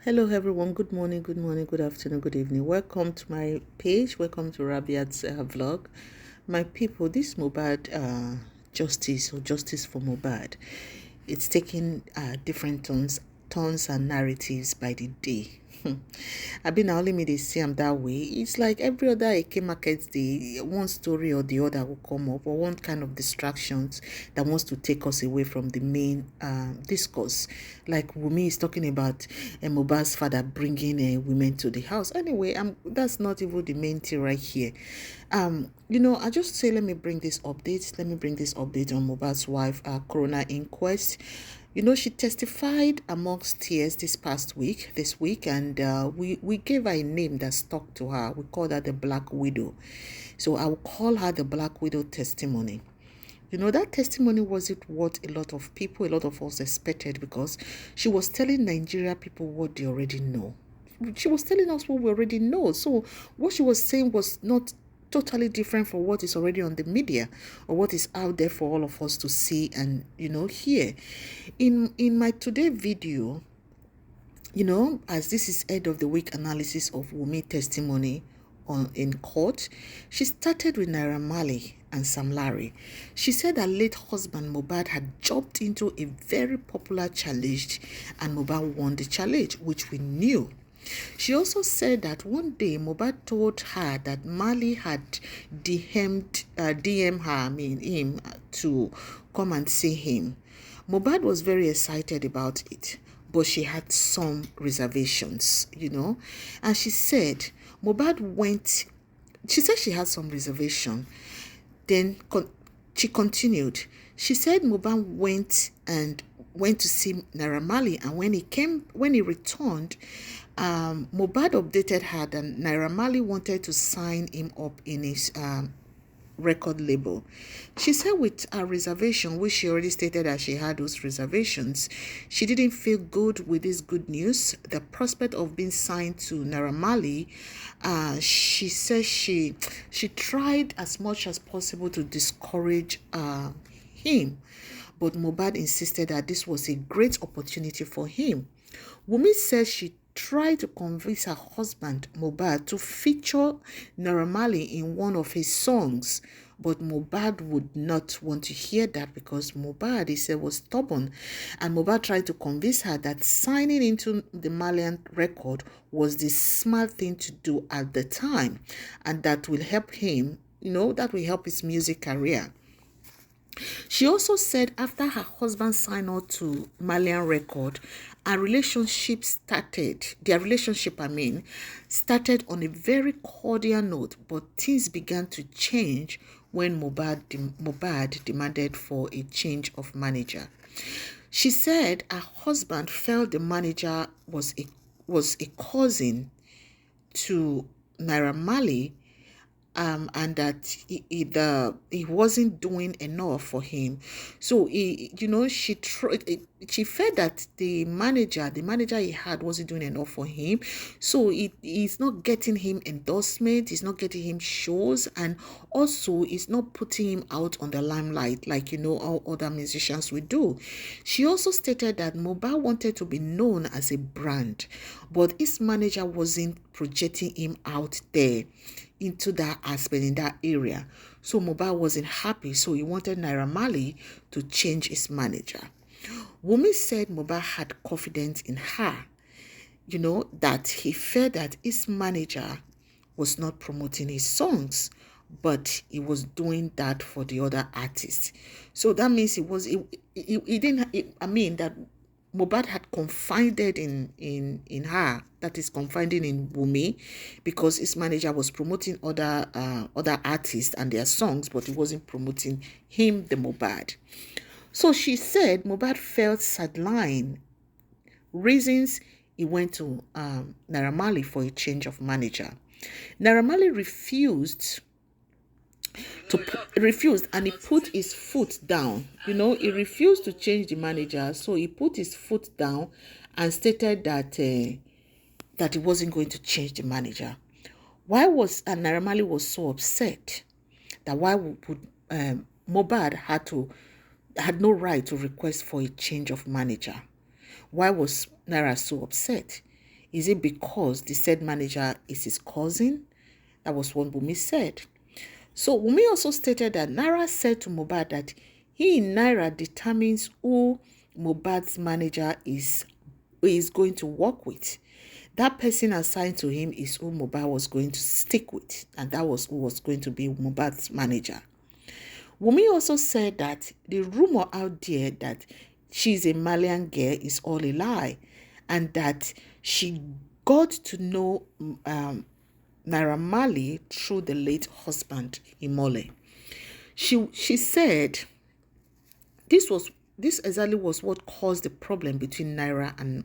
Hello everyone, good morning, good afternoon, good evening. Welcome to my page, welcome to Rabiat's vlog. My people, this Mohbad justice for Mohbad, it's taking different turns and narratives by the day. I been only me they see them that way. It's like every other Eke market day, one story or the other will come up, or one kind of distractions that wants to take us away from the main discourse. Like Wunmi is talking about Mohbad's father bringing women to the house. Anyway, that's not even the main thing right here. I just say let me bring this update. Let me bring this update on Mohbad's wife, coroner inquest. She testified amongst tears this week, and we gave her a name that stuck to her. We called her the Black Widow. So I will call her the Black Widow testimony. That testimony wasn't what a lot of us expected, because she was telling Nigeria people what they already know. She was telling us what we already know. So what she was saying was not totally different from what is already on the media or what is out there for all of us to see and hear. In my today video, as this is end of the week analysis of Wunmi testimony in court, she started with Naira Marley and Sam Larry. She said her late husband Mohbad had jumped into a very popular challenge and Mohbad won the challenge, which we knew. She also said that one day Mohbad told her that Marley had DM her, him, to come and see him. Mohbad was very excited about it, but she had some reservations, and she said she said she had some reservation. Then she continued. She said Mohbad went to see Naira Marley, and when he returned, Mohbad updated her that Naira Marley wanted to sign him up in his record label. She said with a reservation, which she already stated that she had those reservations, she didn't feel good with this good news. The prospect of being signed to Naira Marley, she says she tried as much as possible to discourage him, but Mohbad insisted that this was a great opportunity for him. Wunmi says she tried to convince her husband Mohbad to feature Naira Marley in one of his songs, but Mohbad would not want to hear that because Mohbad, he said, was stubborn, and Mohbad tried to convince her that signing into the Malian record was the smart thing to do at the time, and that will help him, that will help his music career. She also said after her husband signed on to Malian record, their relationship started on a very cordial note, but things began to change when Mohbad demanded for a change of manager. She said her husband felt the manager was a cousin to Naira Marley, and that he wasn't doing enough for him. So she felt that the manager he had wasn't doing enough for him. So he's not getting him endorsement, he's not getting him shows, and also he's not putting him out on the limelight like all other musicians will do. She also stated that Mohbad wanted to be known as a brand, but his manager wasn't projecting him out there into that aspect, in that area. So Mohbad wasn't happy, so he wanted Naira Marley to change his manager. Wunmi said Mohbad had confidence in her, that he felt that his manager was not promoting his songs, but he was doing that for the other artists. So that means that Mohbad had confided in her, that is confiding in Wunmi, because his manager was promoting other artists and their songs, but he wasn't promoting him, the Mohbad. So she said Mohbad felt sidelined. Reasons: he went to Naira Marley for a change of manager. Naira Marley refused and he put his foot down. He refused to change the manager, so he put his foot down and stated that he wasn't going to change the manager. Naira Marley was so upset that why would Mohbad had no right to request for a change of manager? Why was Naira so upset? Is it because the said manager is his cousin? That was what Wunmi said. So Wunmi also stated that Naira said to Mohbad that he, Naira, determines who Mohbad's manager is going to work with. That person assigned to him is who Mohbad was going to stick with, and that was who was going to be Mohbad's manager. Wunmi also said that the rumor out there that she's a Malian girl is all a lie, and that she got to know Naira Marley through the late husband, Imole. She said this exactly was what caused the problem between Naira and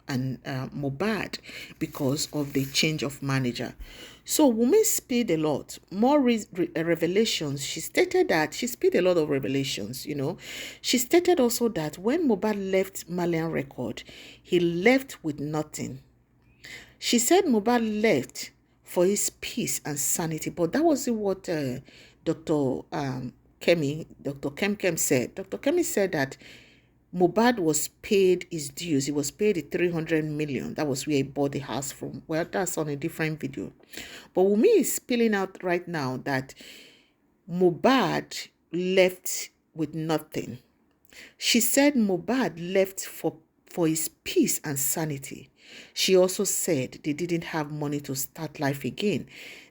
Mohbad, because of the change of manager. So Wunmi spilled a lot more revelations. She stated that she spilled a lot of revelations. She stated also that when Mohbad left Malian Record, he left with nothing. She said Mohbad left for his peace and sanity, but that wasn't what Dr. Kem said. Dr. Kemi said that Mohbad was paid his dues. He was paid the 300 million. That was where he bought the house from. Well, that's on a different video. But Wunmi is spilling out right now that Mohbad left with nothing. She said Mohbad left for his peace and sanity. She also said they didn't have money to start life again.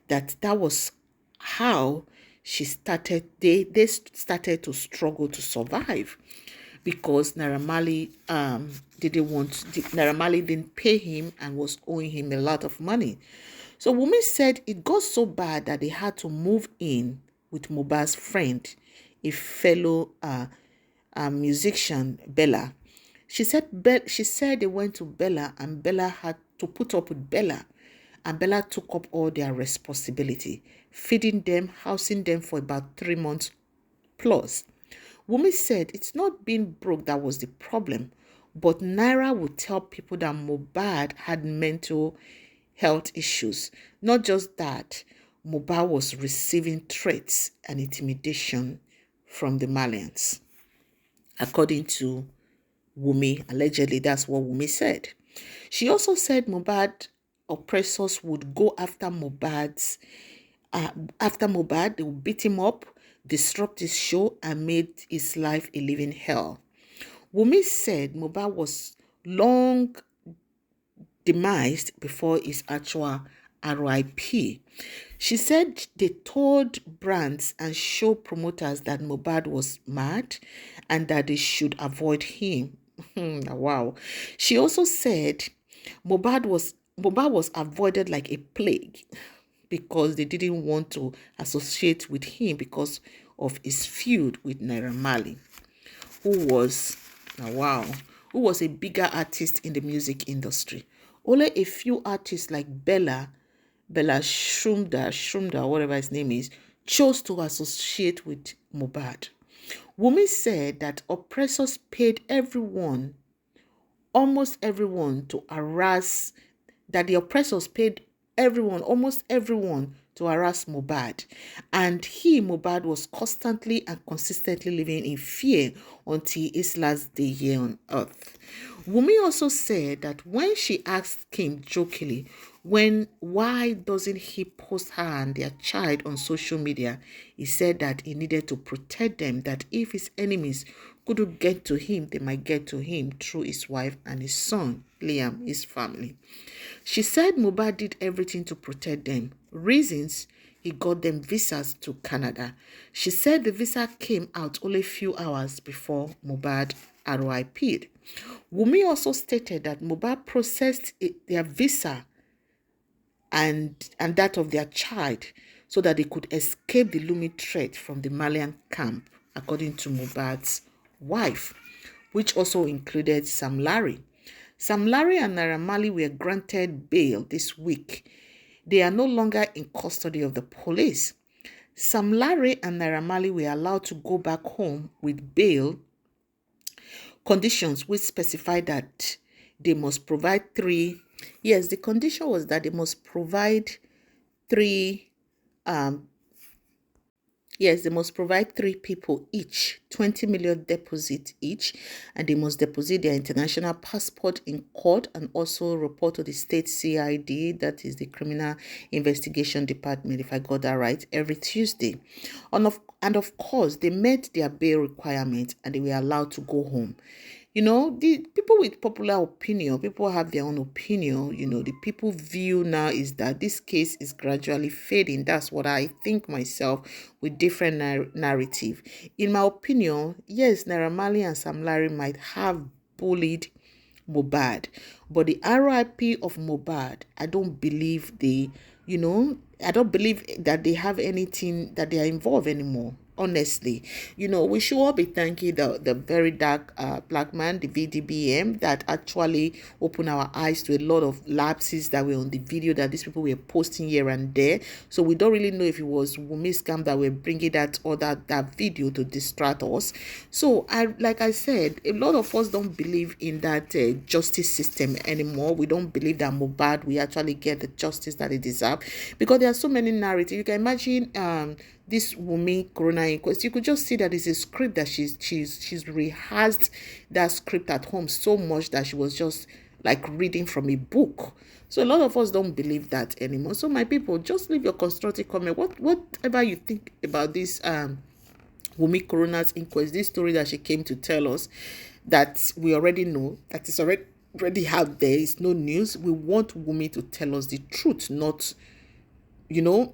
That was how she started. They started to struggle to survive, because Naira Marley Naira Marley didn't pay him and was owing him a lot of money. So Wunmi said it got so bad that they had to move in with Mohbad's friend, a fellow musician, Bella. She said they went to Bella, and Bella had to put up with Bella, and Bella took up all their responsibility, feeding them, housing them for about 3 months plus. Wunmi said it's not being broke that was the problem, but Naira would tell people that Mohbad had mental health issues. Not just that, Mohbad was receiving threats and intimidation from the Malians. According to Wunmi, allegedly that's what Wunmi said. She also said Mohbad oppressors would go after Mohbad, they would beat him up, disrupt his show, and made his life a living hell. Wunmi said Mohbad was long demised before his actual RIP. She said they told brands and show promoters that Mohbad was mad and that they should avoid him. Wow. She also said Mohbad was avoided like a plague, because they didn't want to associate with him because of his feud with Naira Marley, who was a bigger artist in the music industry. Only a few artists like Bella Shumda, whatever his name is, chose to associate with Mohbad. Wunmi said that oppressors paid almost everyone, to harass Mohbad. And Mohbad, was constantly and consistently living in fear until his last day here on earth. Wunmi also said that when she asked him jokingly why doesn't he post her and their child on social media, he said that he needed to protect them, that if his enemies couldn't get to him, they might get to him through his wife and his son, Liam, his family. She said Mohbad did everything to protect them. Reasons: he got them visas to Canada. She said the visa came out only a few hours before Mohbad RIP'd. Wunmi also stated that Mohbad processed their visa and that of their child so that they could escape the looming threat from the Malian camp, according to Mohbad's wife, which also included Sam Larry. Sam Larry and Naira Marley were granted bail this week. They are no longer in custody of the police. Sam Larry and Naira Marley were allowed to go back home with bail conditions, which specify that they must provide three. Yes, the condition was that they must provide three Yes, they must provide three people each 20 million deposit each, and they must deposit their international passport in court and also report to the state CID, that is the Criminal Investigation Department, if I got that right, every Tuesday. And of course, they met their bail requirement and they were allowed to go home. The people with popular opinion, people have their own opinion. The people view now is that this case is gradually fading. That's what I think myself, with different narrative. In my opinion, yes, Naira Marley and Sam Larry might have bullied Mohbad, but the RIP of Mohbad, I don't believe I don't believe that they have anything, that they are involved anymore. Honestly, we should all be thanking the very dark black man, the VDBM, that actually opened our eyes to a lot of lapses that were on the video that these people were posting here and there. So we don't really know if it was Wunmi scam that were bringing that or that video to distract us. So like I said, a lot of us don't believe in that justice system anymore. We don't believe that Mohbad will actually get the justice that he deserves, because there are so many narratives. You can imagine this Wunmi Corona inquest. You could just see that it's a script that she's rehearsed that script at home so much that she was just like reading from a book. So a lot of us don't believe that anymore. So my people, just leave your constructive comment. Whatever you think about this Wunmi Corona's inquest, this story that she came to tell us, that we already know, that is already out there. It's no news. We want Wunmi to tell us the truth, not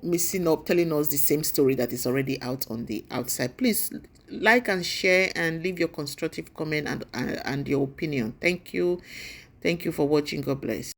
missing up, telling us the same story that is already out on the outside. Please like and share and leave your constructive comment and your opinion. Thank you for watching. God bless.